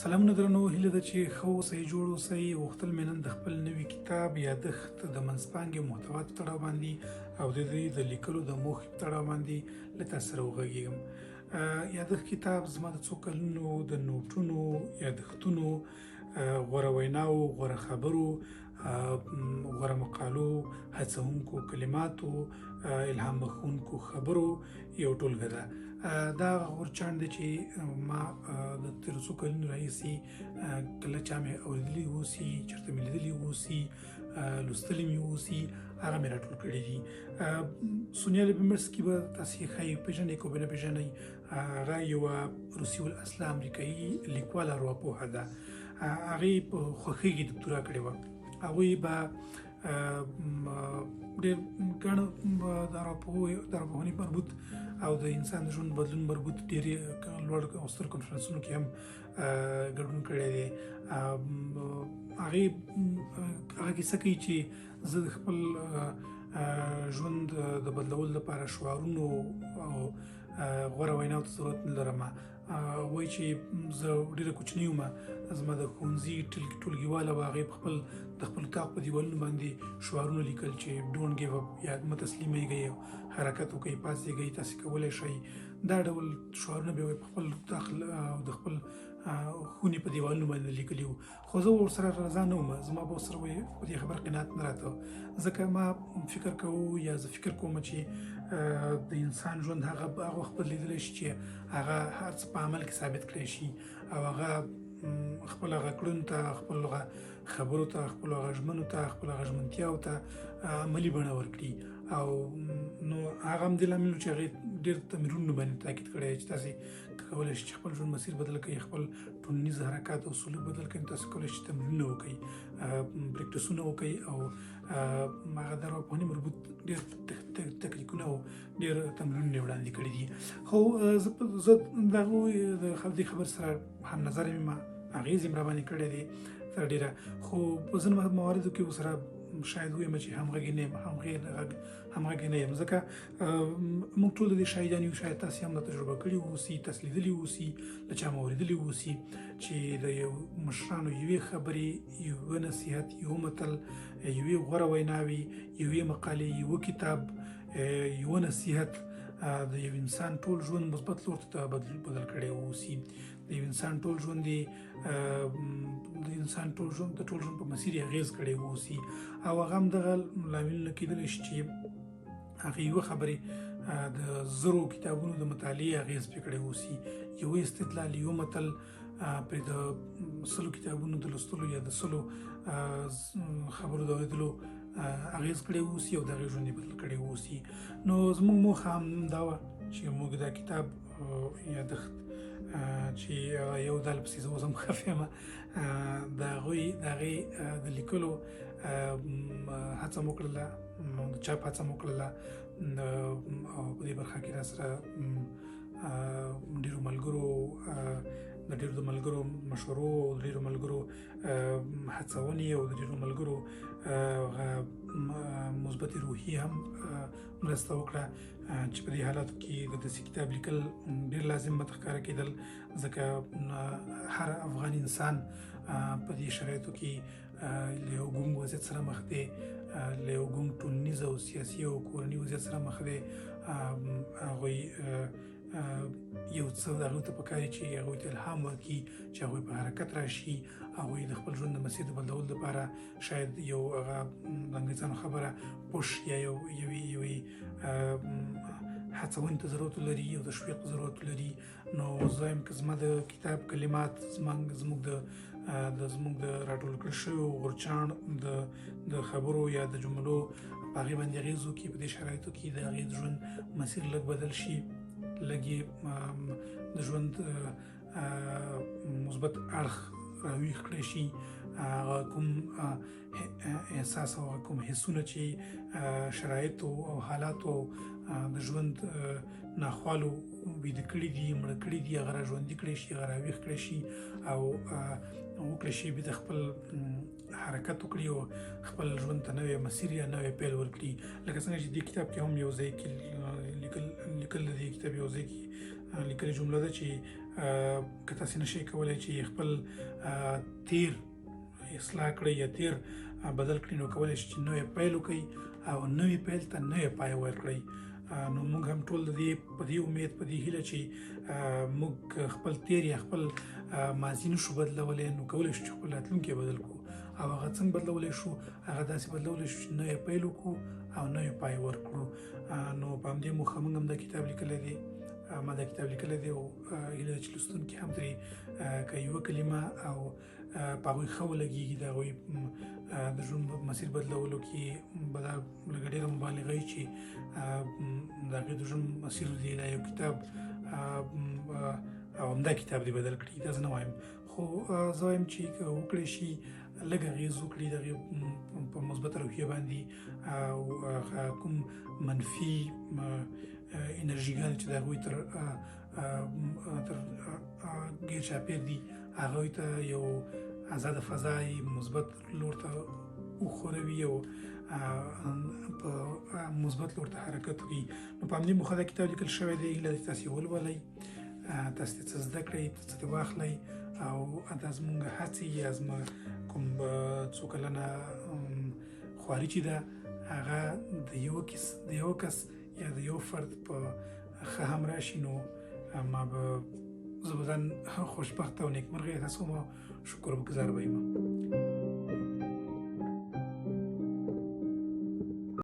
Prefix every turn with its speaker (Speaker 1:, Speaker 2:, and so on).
Speaker 1: سلامونه درنو، هیله ده چې ښه اوسئ، جوړ اوسئ. غوښتل مې نن د خپل نوي کتاب یادښت د منځپانګې محتوا په تړاو باندې او د دوی د لیکلو د موخې په تړاو باندې له تاسو سره وغږېږم. یادښت کتاب زما د څو کلونو د نوټونو، یادښتونو، غوره ویناو، غوره خبرو، غوره مقالو، هڅونکو کلماتو، الهام بخښونکو خبرو یو ټولګه ده. دا غورچاڼ دی چې ما د تېرو څو کلونو راهیسې کله چا مې اورېدلي اوسي، چېرته مې لیدلي اوسي، لوستلي مې اوسي، هغه مې راټول کړي دي. سونیا لیبمرسکي به تاسې ښایي پېژنئ، که به نه پېژنئ. هغه یوه روسي الاصله امریکایي لیکواله ارواپوهه ده. هغې په خوښۍ دکتورا کړې وه. هغوی به ډېر ګڼ د ارواپوهنې مربوط او د انسان د ژوند بدلون مربوط ډېرې لوړ او ستر کنفرانسونو کې هم ګډون کړی دی. هغې هغه کیسه کوي چې زه د خپل ژوند د بدلولو لپاره شعارونو او غوره ویناو ته ضرورت نه لرم. وایي چې زه ډېره کوچنۍ وم، زما د ښوونځي ټولګیواله وه، هغې د خپل اطاق په دیوالونو باندې شعارونه لیکل چې ډونټ ګیو اپ، یا مه تسلیمیږئ، حرکت وکړئ، پاڅېږئ، تاسې کولی شئ. دا ډول شعارونه به یې په خپل اطاق او د خپل خونې په دیوالونو باندې لیکلي وو. خو زه ورسره رضا نه وم، زما به ورسره په دې خبره قناعت نه راته، ځکه ما فکر کوو یا زه فکر کوم چې د انسان ژوند هغه وخت بدلېدلی شي چې هغه هر څه په عمل کې ثابت کړی شي او هغه خپل هغه کړنو ته، خپل هغه خبرو ته، خپل هغه ژمنو ته، خپل هغه ژمنتیاو ته عملي بڼه ورکړي. او نو هغه هم دې لامل و چې هغې ډېر تمرینونو باندې تاکید کړی چې تاسې کولی شئ چې خپل ژوند مسیر بدل کړئ، خپل ټولنیز حرکات او سلوک بدل کړئ. تاسې کولی شئ تمرینونه وکړئ، پریکټسونه وکړئ او هغه د ارواپوهنې مربوط ډېر تکتیکونه او ډېر تمرینونه یې وړاندې کړي دي. خو زه د هغوی د دې خبر سره هم نظر یم، اغېز یې راباندې کړی دی تر ډېره. خو په ځینو مواردو کې ورسره شاید ووایم چې همغږی نه یم، همغږی نه یم، ځکه موږ ټول د دې شاهدان یو. شاید تاسې هم دا تجربه کړې اوسي، تاسې لیدلي اوسي، له چا مو اورېدلي اوسي چې د یو مشرانو یوې خبرې، یوه نصیحت، یو متل، یوې غوره ویناوې، یوې مقالې، یوه کتاب، یوه نصیحت د یو انسان ټول ژوند مثبت لور ته بدل کړی اوسي. د یو انسان ټول ژوند د ټول ژوند په مسیر یې اغېز کړی اوسي. او هغه هم دغه لاملونه کېدلی شي چې هغې یوه خبرې د زرو کتابونو د مطالعې اغېز پرې کړی اوسي، یوه استدلال، یو متل پرې د 100 کتابونو د لوستلو یا د 100 خبرو د اورېدلو اغېز کړی اوسي او د هغې ژوند یې بدل کړی اوسي. نو زموږ موخه هم دا وه چې موږ دا کتاب یادښت چې یو ځل پسې زه اوس هم خفه یم، د هغې د لیکلو هڅه مو وکړله، د چاپ هڅه مو وکړله، او په دې برخه کې راسره ډېرو ملګرو د ډېرو مشورو او د ډېرو ملګرو هڅونې او د ډېرو ملګرو مثبتې روحیې هم مرسته وکړه چې په دې حالاتو کې د داسې کتاب لیکل ډېر لازم ماته ښکاره کېدل، ځکه هر افغان انسان په دې شرایطو کې له یو ګونګ وضعیت سره مخ دی، له یو ګونګ ټولنیز او سیاسي او کورني وضعیت سره مخ دی. هغوی یو څه هغوی ته پکار دي چې هغوی ته الهام ورکړي چې هغوی په حرکت راشي، هغوی د خپل ژوند د مسیر د بدلولو لپاره شاید یو هغه د انګریزانو خبره پوش یا یوې هڅونې ته ضرورت لري، یو تشویق ضرورت لري. نو زه وایم که زما د کتاب کلمات زموږ د راټول کړل شویو غورچاڼ د خبرو یا د جملو په هغې باندې اغېز وکړي، په دې شرایطو کې د هغې د ژوند مسیر لږ بدل شي، لږ یې د ژوند مثبت اړخ راویښ کړی شي. هغه کوم احساس او کوم حسونه چې شرایطو او حالاتو د ژوند ناخوالو ویده کړي دي، مړه کړي دي، هغه را ژوندي کړی شي، هغه راویښ کړی شي او وکړی شي بېرته خپل حرکت وکړي او خپل ژوند ته نوی مسیر یا نوی پیل ورکړي. لکه څنګه چې دې کتاب کې هم یو ځای کې لیکل د دې کتاب یو ځای کې لیکلې جمله ده چې که تاسې نشئ کولی چې خپل تیر اصلاح کړئ یا تیر بدل کړئ، نو کولی شئ چې نوی پیل وکړئ او نوی پیل ته نوی پای ورکړئ. نو موږ هم ټول د دې په دې امید په دې هیله چې موږ خپل تیر یا خپل ماضي نشو بدلولی، نو کولی شو چې خپل راتلونکی بدل کړو. او هغه څنګه بدلولی شو؟ هغه داسې بدلولی شو چې نوی پیل وکړو او نوی پای ورکړو. نو په همدې موخه موږ هم دا کتاب لیکلی دی. ما دا کتاب لیکلی دی او هیله ده چې لوستونکي هم ترې که یوه کلمه او په هغوی ښه ولګېږي، د هغوی د ژوند مسیر بدلولو کې به دا لږه ډېره مبالغه وي چې د هغې د ژوند مسیر دی دا یو کتاب او همدا کتاب دی بدل کړي. دا زه نه وایم، خو زه وایم چې که وکړی شي لږ اغېز وکړي د هغې په مثبته روحیه باندې او کوم منفي انرژیګانې چې د هغوی تر ګیر چاپېر دي هغوی ته یو آزاده فضای مثبت لور ته وښوروي او په مثبت لور ته حرکت وکړي. نو په همدې موخه دا کتاب لیکل شوی دی. هیله ده چې تاسې ولولئ، تاسې څه زده کړئ، څه ترې واخلئ او دا زموږ هڅې یا زموږ کوم څو کلنه خواري چې ده هغه د یو کس یا د یو فرد په ښه هم راشي، نو ما به زه به ځان خوشبخته او نیکمرغه احساسوم او شکرګزار به یم.